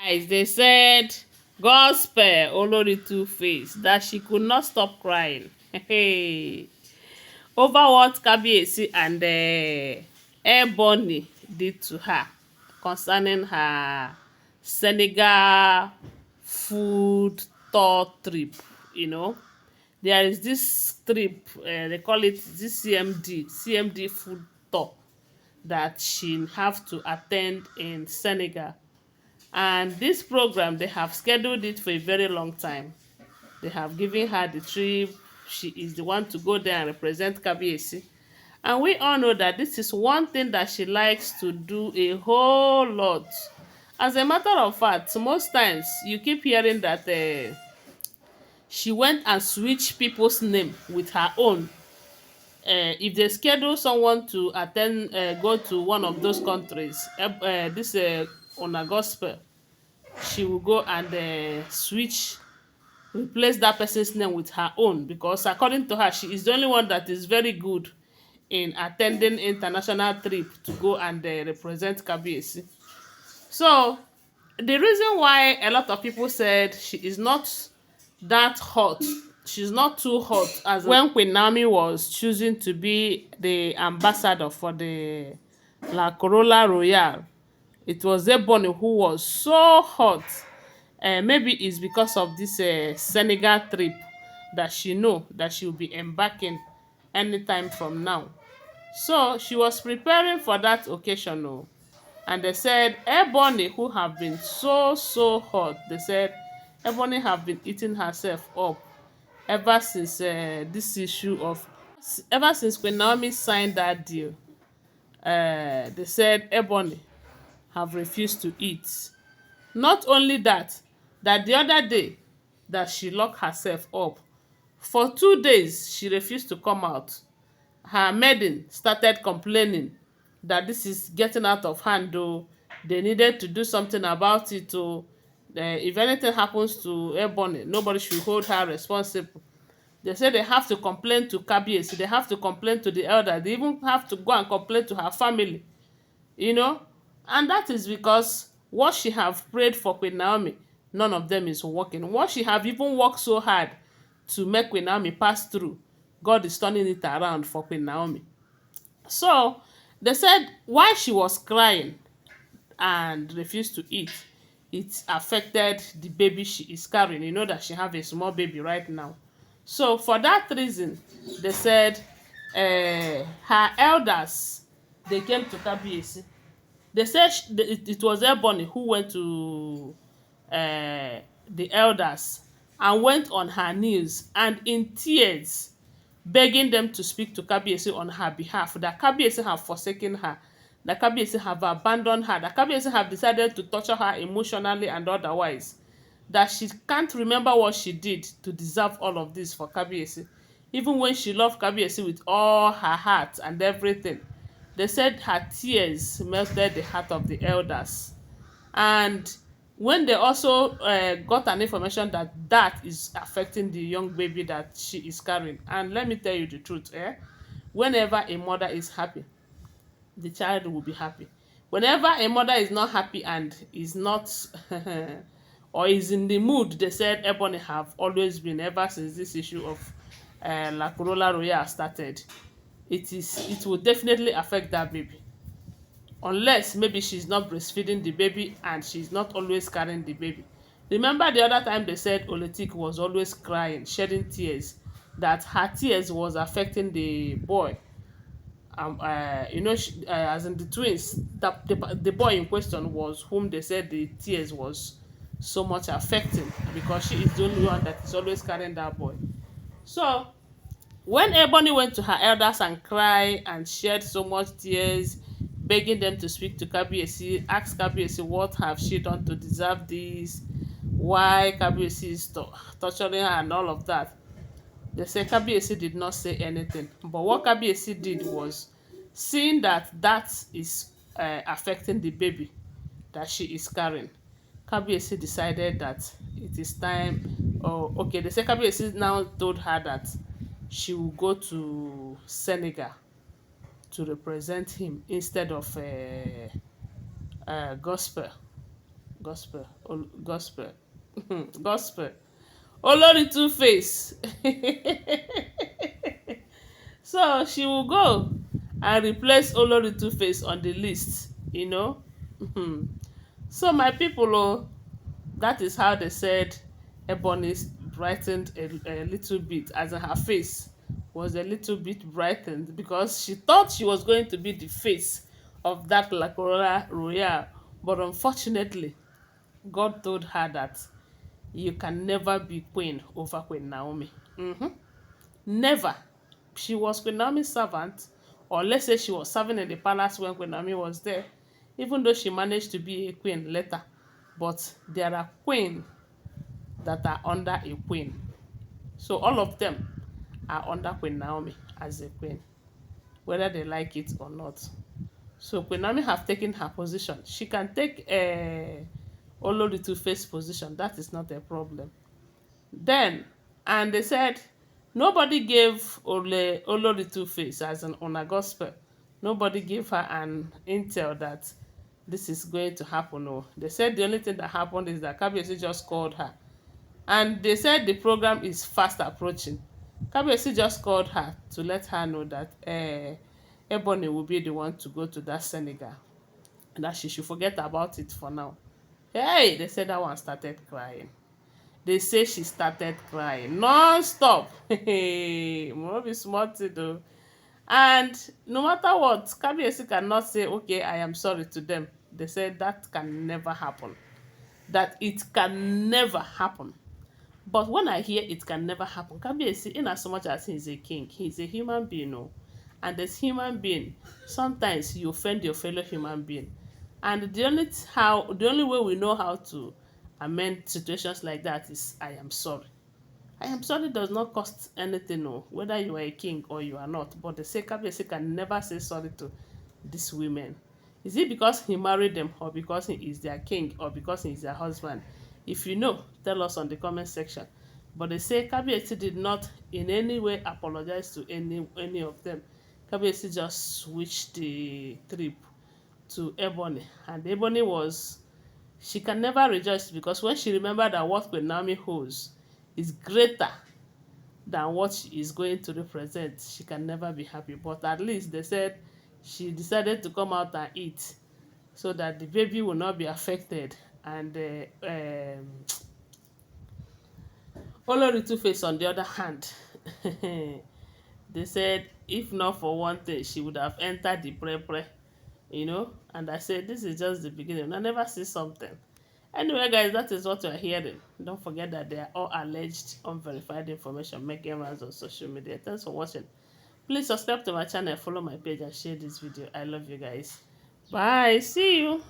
Guys, they said gospel Olori Two-Face that she could not stop crying. Hey, over what Kabi esi and Ebony did to her concerning her Senegal food tour trip. You know, there is this trip, they call it this CMD food tour that she have to attend in Senegal. And this program, they have scheduled it for a very long time. They have given her the trip. She is the one to go there and represent Kabi esi. And we all know that this is one thing that she likes to do a whole lot. As a matter of fact, most times you keep hearing that she went and switched people's name with her own. If they schedule someone to attend, go to one of those countries, this on a gospel, she will go and replace that person's name with her own, because according to her, she is the only one that is very good in attending international trip to go and represent Kabi esi. So the reason why a lot of people said she is not that hot, she's not too hot, as when Queen Naomi was choosing to be the ambassador for the La Corolla Royale, it was Ebony who was so hot. Maybe it's because of this Senegal trip that she know that she will be embarking anytime from now. So she was preparing for that occasion. Oh. And they said Ebony, who have been so hot, they said Ebony have been eating herself up ever since this issue of, ever since Queen Naomi signed that deal. They said Ebony have refused to eat. Not only that, that the other day that she locked herself up, for 2 days she refused to come out. Her maiden started complaining that this is getting out of hand, though they needed to do something about it. If anything happens to Ebony, nobody should hold her responsible. They say they have to complain to Kabi esi, they have to complain to the elder, they even have to go and complain to her family, you know. And that is because what she have prayed for Queen Naomi, none of them is working. What she have even worked so hard to make Queen Naomi pass through, God is turning it around for Queen Naomi. So they said why she was crying and refused to eat, it affected the baby she is carrying. You know that she have a small baby right now. So for that reason, they said her elders, they came to Kabi esi. They said it was Ebony who went to the elders and went on her knees and in tears begging them to speak to Kabi esi on her behalf, that Kabi esi have forsaken her, that Kabi esi have abandoned her, that Kabi esi have decided to torture her emotionally and otherwise, that she can't remember what she did to deserve all of this for Kabi esi, even when she loved Kabi esi with all her heart and everything. They said her tears melted the heart of the elders. And when they also got an information that that is affecting the young baby that she is carrying, and let me tell you the truth, whenever a mother is happy, the child will be happy. Whenever a mother is not happy and is not or is in the mood, they said Ebony have always been, ever since this issue of La Corolla Royale started, it will definitely affect that baby, unless maybe she's not breastfeeding the baby and she's not always carrying the baby. Remember the other time they said Oletik was always crying, shedding tears, that her tears was affecting the boy. You know, as in the twins, the boy in question was whom they said the tears was so much affecting, because she is the only one that is always carrying that boy. So when Ebony went to her elders and cried and shed so much tears, begging them to speak to Kabi esi, asked Kabi esi what have she done to deserve this, why Kabi esi is torturing her and all of that, they say Kabi esi did not say anything. But what Kabi esi did was, seeing that that is affecting the baby that she is carrying, Kabi esi decided that it is time. Oh, okay. They say Kabi esi now told her that she will go to Senegal to represent him instead of gospel Gospel. Gospel. Gospel. Olori Two-Face. So she will go and replace Olori Two-Face on the list, you know. So my people, oh, that is how they said Ebony brightened a little bit, as in her face was a little bit brightened because she thought she was going to be the face of that La Corona Royale. But unfortunately, God told her that you can never be queen over Queen Naomi. Never. She was Queen Naomi's servant, or let's say she was serving in the palace when Queen Naomi was there, even though she managed to be a queen later. But there are queens that are under a queen. So all of them are under Queen Naomi as a queen, whether they like it or not. So Queen Naomi have taken her position. She can take a Olori Two-Face position. That is not a problem. Then, and they said nobody gave Olori Two-Face as an honor gospel. Nobody gave her an intel that this is going to happen. No, they said the only thing that happened is that Kabi esi just called her, and they said the program is fast approaching. Kabi esi just called her to let her know that Ebony will be the one to go to that Senegal, and that she should forget about it for now. Hey, they said that one started crying. They say she started crying non-stop. More be smart though. And no matter what, Kabi esi cannot say, okay, I am sorry to them. They said that can never happen. That it can never happen. But when I hear it can never happen, Kabi esi, in as much as he is a king, he is a human being, no? And as human being, sometimes you offend your fellow human being. And the only way we know how to amend situations like that is I am sorry. I am sorry does not cost anything, no, whether you are a king or you are not. But the say Kabi esi can never say sorry to these women. Is it because he married them, or because he is their king, or because he is their husband? If you know, tell us on the comment section. But they say Kabi esi did not in any way apologize to any of them. Kabi esi just switched the trip to Ebony, and Ebony was, she can never rejoice because when she remembered that what Queen Naomi holds is greater than what she is going to represent, she can never be happy. But at least they said she decided to come out and eat so that the baby will not be affected. And Olori Two-Face on the other hand, they said if not for one thing, she would have entered the pre-pre, you know. And I said this is just the beginning. I never see something. Anyway, guys, that is what you're hearing. Don't forget that they are all alleged, unverified information making rounds on social media. Thanks for watching. Please subscribe to my channel, follow my page, and share this video. I love you guys. Bye. See you.